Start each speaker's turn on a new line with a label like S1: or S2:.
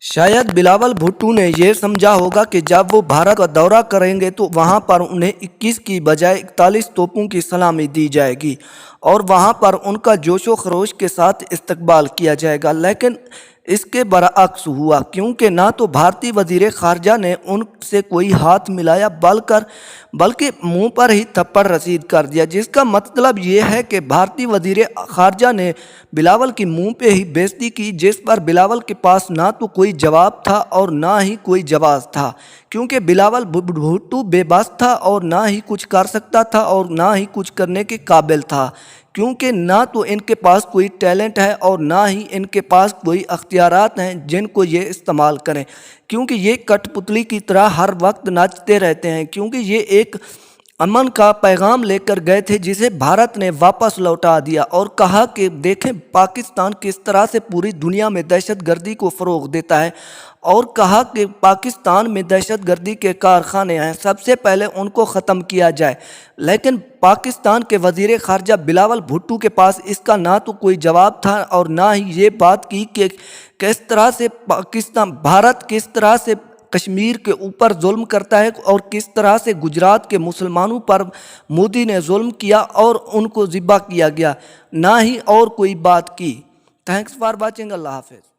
S1: शायद बिलावल भुट्टो ने यह समझा होगा कि जब वो भारत का दौरा करेंगे तो वहाँ पर उन्हें 21 की बजाय 41 तोपों की सलामी दी जाएगी और वहाँ पर उनका जोशो खरोश के साथ इस्तकबाल किया जाएगा। लेकिन इसके बरअक्स हुआ, क्योंकि ना तो भारतीय वज़ीर ख़ारजा ने उनसे कोई हाथ मिलाया बल्कि मुंह पर ही थप्पड़ रसीद कर दिया, जिसका मतलब ये है कि भारतीय वज़ीर ख़ारजा ने बिलावल की मुंह पे ही बेइज्जती की, जिस पर बिलावल के पास ना तो कोई जवाब था और ना ही कोई जवाब था, क्योंकि बिलावल भुट्टो बेबस था और ना ही कुछ कर सकता था और ना ही कुछ करने के काबिल था, क्योंकि ना तो इनके पास कोई टैलेंट है और ना ही इनके पास कोई अख्तियारात हैं जिनको ये इस्तेमाल करें, क्योंकि ये कठपुतली की तरह हर वक्त नाचते रहते हैं। क्योंकि ये एक अमन का पैगाम लेकर गए थे जिसे भारत ने वापस लौटा दिया और कहा कि देखें पाकिस्तान किस तरह से पूरी दुनिया में दहशतगर्दी को फ़रोग़ देता है, और कहा कि पाकिस्तान में दहशतगर्दी के कारखाने हैं, सबसे पहले उनको ख़त्म किया जाए। लेकिन पाकिस्तान के वज़ीर ख़ारजा बिलावल भुट्टो के पास इसका ना तो कोई जवाब था और ना ही ये बात की कि किस तरह से भारत किस तरह से कश्मीर के ऊपर जुल्म करता है और किस तरह से गुजरात के मुसलमानों पर मोदी ने जुल्म किया और उनको ज़िबा किया गया, ना ही और कोई बात की। Thanks for watching. अल्लाह हाफ़िज़।